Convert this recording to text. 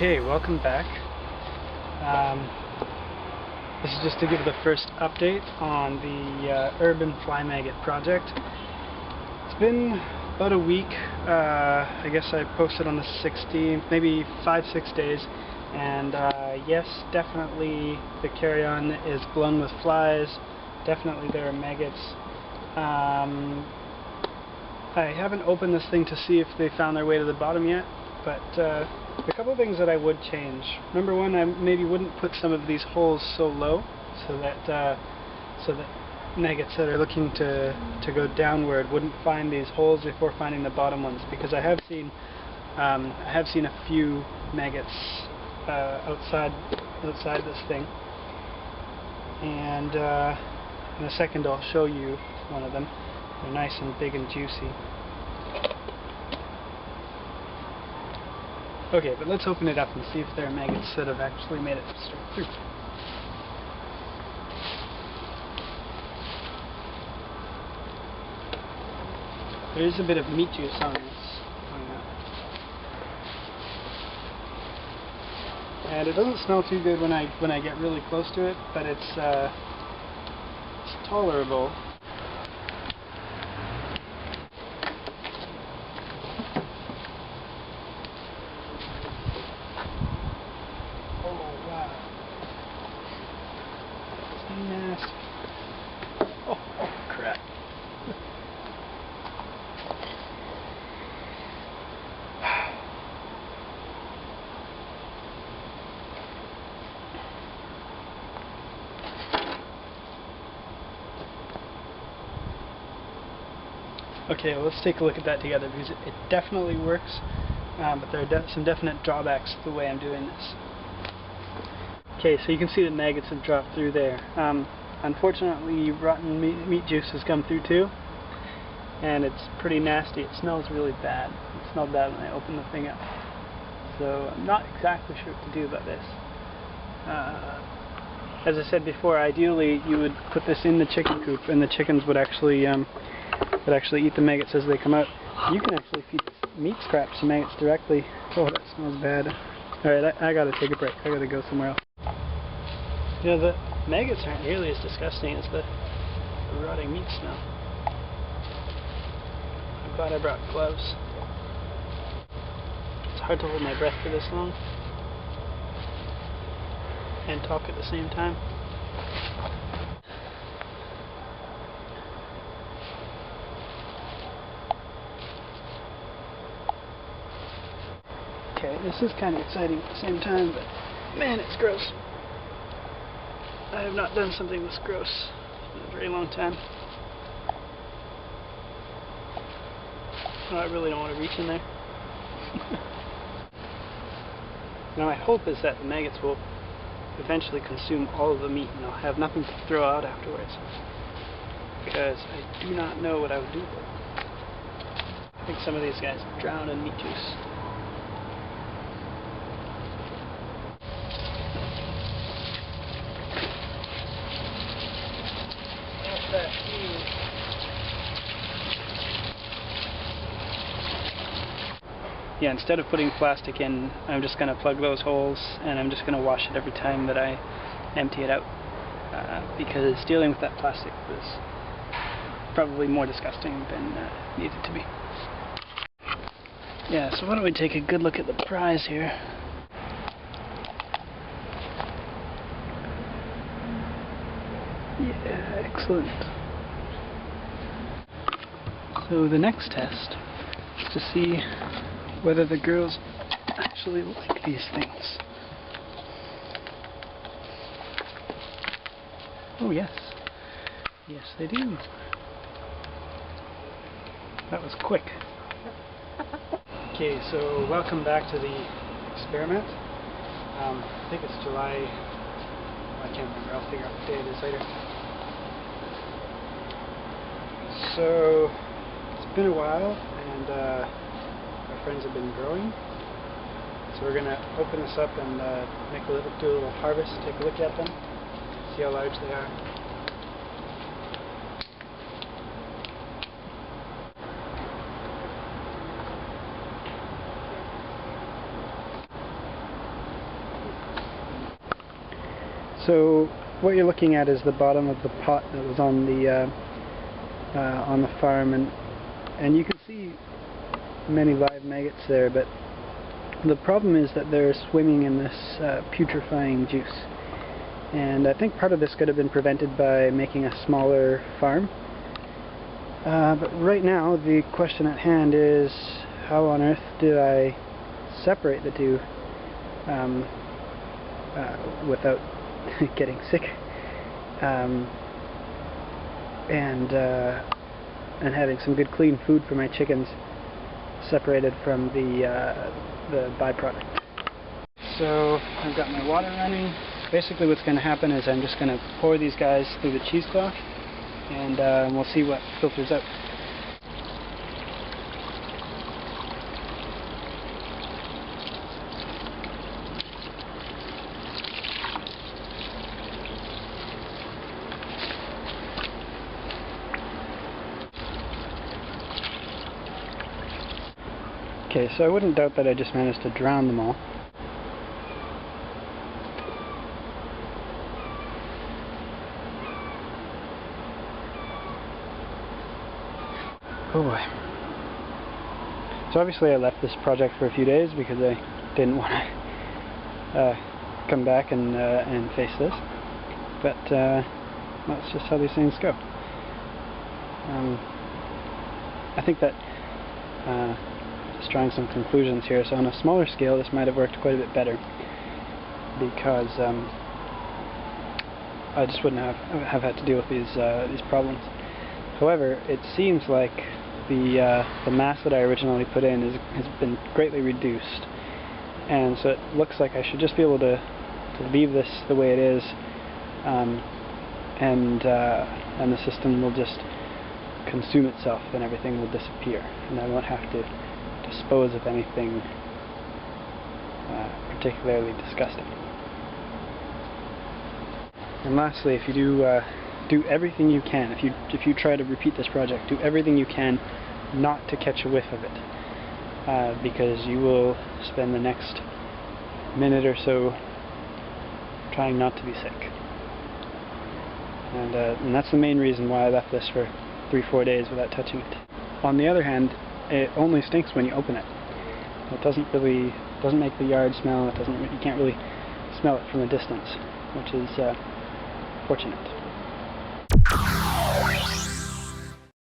Okay, welcome back. This is just to give the first update on the urban fly maggot project. It's been about a week. I guess I posted on the 16th, maybe 5-6 days, and yes, definitely the carry-on is blown with flies. Definitely there are maggots. I haven't opened this thing to see if they found their way to the bottom yet, but a couple of things that I would change. Number one, I maybe wouldn't put some of these holes so low, so that maggots that are looking to go downward wouldn't find these holes before finding the bottom ones, because I have seen a few maggots outside this thing, and in a second I'll show you one of them. They're nice and big and juicy. Okay, but let's open it up and see if there are maggots that have actually made it straight through. There is a bit of meat juice on this. And it doesn't smell too good when I get really close to it, but it's tolerable. Nasty. Oh crap. Okay, well, let's take a look at that together, because it definitely works, but there are some definite drawbacks to the way I'm doing this. Okay, so you can see the maggots have dropped through there. Unfortunately, rotten meat juice has come through too, and it's pretty nasty. It smells really bad. It smelled bad when I opened the thing up. So I'm not exactly sure what to do about this. As I said before, ideally you would put this in the chicken coop, and the chickens would actually eat the maggots as they come out. You can actually feed meat scraps to maggots directly. Oh, that smells bad. Alright, I gotta take a break. I gotta go somewhere else. You know, the maggots aren't nearly as disgusting as the rotting meat smell. I'm glad I brought gloves. It's hard to hold my breath for this long and talk at the same time. Okay, this is kind of exciting at the same time, but man, it's gross. I have not done something this gross in a very long time. Oh, I really don't want to reach in there. Now my hope is that the maggots will eventually consume all of the meat and I'll have nothing to throw out afterwards, because I do not know what I would do with it. I think some of these guys drown in meat juice. Yeah, instead of putting plastic in, I'm just going to plug those holes, and I'm just going to wash it every time that I empty it out, because dealing with that plastic was probably more disgusting than it needed to be. Yeah, so why don't we take a good look at the prize here. Yeah, excellent. So the next test is to see whether the girls actually like these things. Oh yes. Yes, they do. That was quick. Okay, so welcome back to the experiment. I think it's July. I can't remember. I'll figure out what day it is later. So it's been a while, and our friends have been growing. So we're gonna open this up and do a little harvest, take a look at them, see how large they are. So what you're looking at is the bottom of the pot that was on the farm, and you can see many live maggots there, but the problem is that they're swimming in this putrefying juice. And I think part of this could have been prevented by making a smaller farm. But right now the question at hand is, how on earth do I separate the two without getting sick and having some good clean food for my chickens separated from the byproduct. So I've got my water running. Basically what's going to happen is I'm just going to pour these guys through the cheesecloth, and we'll see what filters out. Okay, so I wouldn't doubt that I just managed to drown them all. Oh boy. So obviously I left this project for a few days because I didn't want to come back and face this. But that's just how these things go. I think that just drawing some conclusions here. So on a smaller scale, this might have worked quite a bit better because I just wouldn't have had to deal with these problems. However, it seems like the mass that I originally put in has been greatly reduced, and so it looks like I should just be able to leave this the way it is, and the system will just consume itself and everything will disappear, and I won't have to dispose of anything particularly disgusting. And lastly, if you do everything you can, if you try to repeat this project, do everything you can not to catch a whiff of it, because you will spend the next minute or so trying not to be sick. And that's the main reason why I left this for 3-4 days without touching it. On the other hand, it only stinks when you open it. It doesn't make the yard smell. You can't really smell it from a distance, which is fortunate.